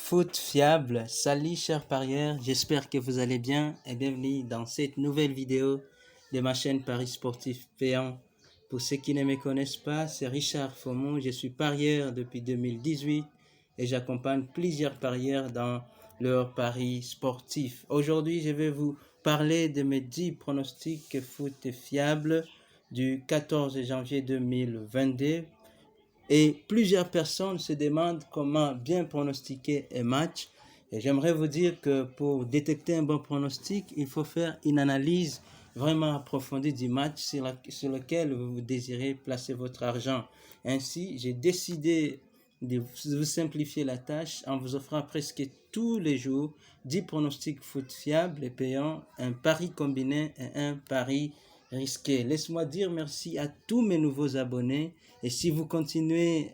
Foot fiable, salut chers parieurs, j'espère que vous allez bien et bienvenue dans cette nouvelle vidéo de ma chaîne Paris Sportif Payant. Pour ceux qui ne me connaissent pas, c'est Richard Fomont, je suis parieur depuis 2018 et j'accompagne plusieurs parieurs dans leurs paris sportifs. Aujourd'hui, je vais vous parler de mes 10 pronostics foot fiables du 14 janvier 2022. Et plusieurs personnes se demandent comment bien pronostiquer un match. Et j'aimerais vous dire que pour détecter un bon pronostic, il faut faire une analyse vraiment approfondie du match sur lequel vous désirez placer votre argent. Ainsi, j'ai décidé de vous simplifier la tâche en vous offrant presque tous les jours 10 pronostics foot fiables et payants, un pari combiné et un pari risqué. Laisse-moi dire merci à tous mes nouveaux abonnés. Et si vous continuez,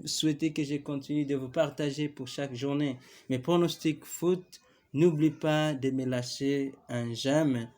souhaitez que je continue de vous partager pour chaque journée mes pronostics foot, n'oubliez pas de me lâcher un j'aime.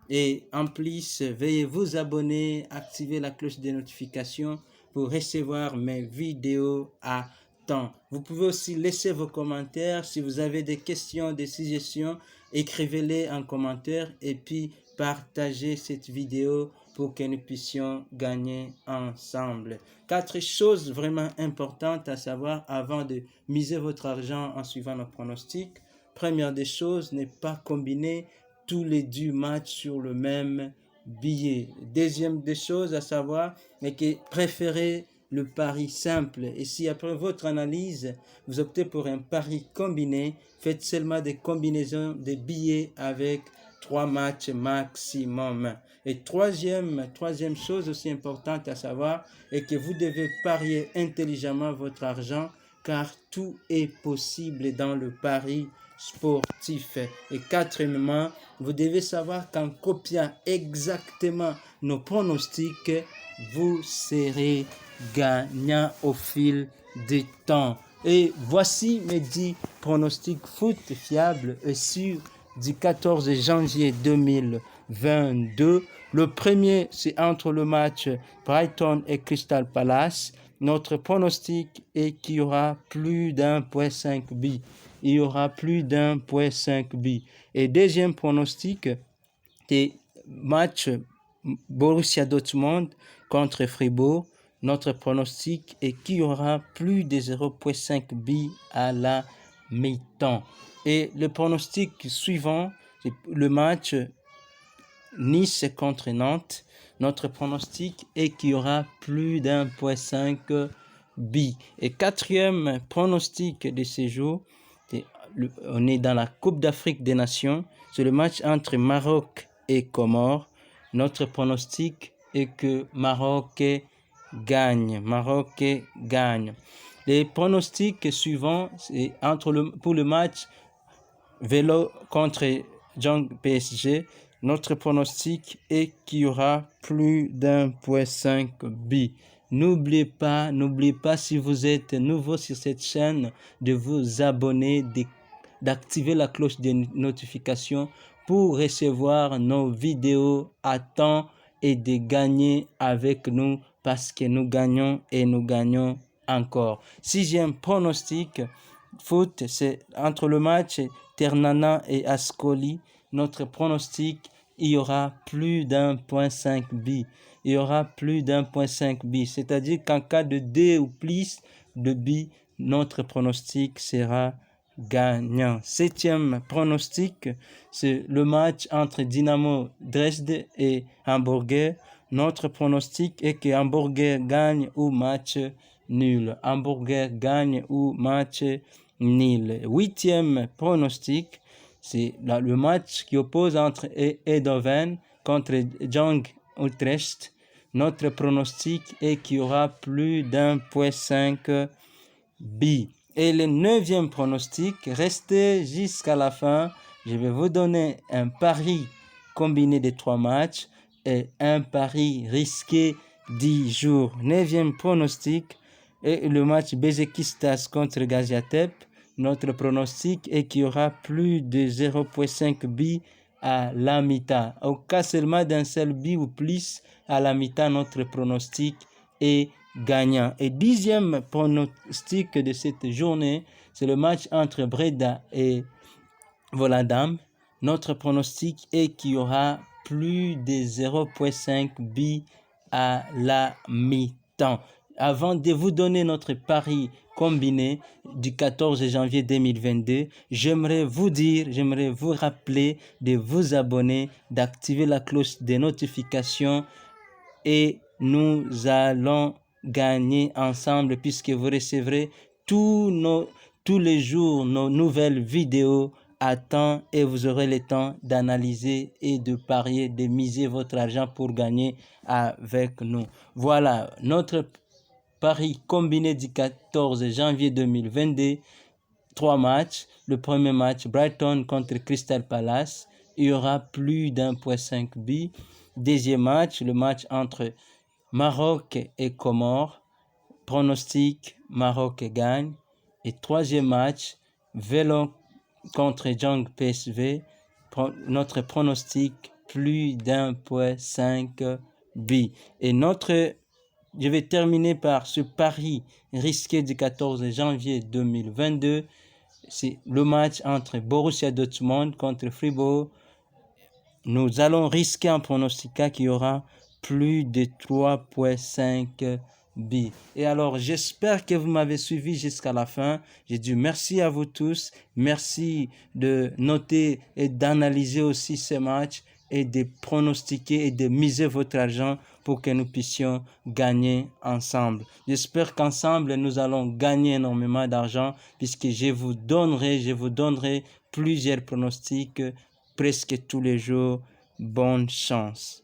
Et en plus, veuillez vous abonner, activer la cloche de notification pour recevoir mes vidéos à temps. Vous pouvez aussi laisser vos commentaires. Si vous avez des questions, des suggestions, écrivez-les en commentaire et puis partagez cette vidéo pour que nous puissions gagner ensemble. 4 choses vraiment importantes à savoir avant de miser votre argent en suivant nos pronostics. Première des choses, ne pas combiner tous les 10 matchs sur le même billet. Deuxième des choses à savoir, est que préférez le pari simple. Et si après votre analyse, vous optez pour un pari combiné, faites seulement des combinaisons de billets avec 3 matchs maximum. Et troisième chose aussi importante à savoir est que vous devez parier intelligemment votre argent car tout est possible dans le pari sportif. Et quatrièmement, vous devez savoir qu'en copiant exactement nos pronostics, vous serez gagnant au fil du temps. Et voici mes 10 pronostics foot fiables et sûrs du 14 janvier 2022. Le premier, c'est entre le match Brighton et Crystal Palace. Notre pronostic est qu'il y aura plus d'1.5 but. Il y aura plus d'1.5 but. Et deuxième pronostic, c'est match Borussia Dortmund contre Fribourg. Notre pronostic est qu'il y aura plus de 0.5 but à la mi-temps. Et le pronostic suivant, c'est le match Nice contre Nantes. Notre pronostic est qu'il y aura plus d'1.5 but. Et quatrième pronostic de ce jour, on est dans la Coupe d'Afrique des Nations. C'est le match entre Maroc et Comores. Notre pronostic est que Maroc gagne. Maroc gagne. Les pronostics suivants, c'est pour le match Vélo contre Jong PSG. Notre pronostic est qu'il y aura plus d'1.5 but. N'oubliez pas si vous êtes nouveau sur cette chaîne, de vous abonner, d'activer la cloche de notification pour recevoir nos vidéos à temps et de gagner avec nous parce que nous gagnons et nous gagnons encore. Sixième pronostic foot, c'est entre le match Ternana et Ascoli. Notre pronostic, il y aura plus d'1.5 but. Il y aura plus d'1.5 but. C'est-à-dire qu'en cas de 2 ou plus de buts, notre pronostic sera gagnant. Septième pronostic, c'est le match entre Dynamo Dresde et Hamburger. Notre pronostic est que Hamburger gagne ou match nul. Hamburger gagne ou match nul. Huitième pronostic, c'est le match qui oppose entre Eindhoven contre Jong Utrecht. Notre pronostic est qu'il y aura plus d'1.5 but. Et le neuvième pronostic, restez jusqu'à la fin. Je vais vous donner un pari combiné de 3 matchs et un pari risqué 10 jours. Neuvième pronostic est le match Beşiktaş contre Gaziantep. Notre pronostic est qu'il y aura plus de 0.5 but à la mi-temps. Au cas seulement d'un seul but ou plus à la mi-temps, notre pronostic est gagnant. Et dixième pronostic de cette journée, C'est le match entre Breda et Volendam. Notre pronostic est qu'il y aura plus de 0,5 buts à la mi-temps. Avant de vous donner notre pari combiné du 14 janvier 2022, j'aimerais vous rappeler de vous abonner, d'activer la cloche de notification et nous allons gagner ensemble puisque vous recevrez tous les jours nos nouvelles vidéos à temps et vous aurez le temps d'analyser et de parier, de miser votre argent pour gagner avec nous. Voilà, notre pari combiné du 14 janvier 2022, 3 matchs. Le premier match, Brighton contre Crystal Palace, il y aura plus d'1,5 but. Deuxième match, le match entre Maroc et Comores, pronostic, Maroc gagne. Et troisième match, Vélo contre Jong PSV, notre pronostic, plus d'1,5 but. Et je vais terminer par ce pari risqué du 14 janvier 2022. C'est le match entre Borussia Dortmund contre Fribourg. Nous allons risquer un pronostic qu'il y aura plus de 3,5 buts. Et alors, j'espère que vous m'avez suivi jusqu'à la fin. J'ai dit merci à vous tous. Merci de noter et d'analyser aussi ces matchs et de pronostiquer et de miser votre argent pour que nous puissions gagner ensemble. J'espère qu'ensemble, nous allons gagner énormément d'argent puisque je vous donnerai plusieurs pronostics presque tous les jours. Bonne chance.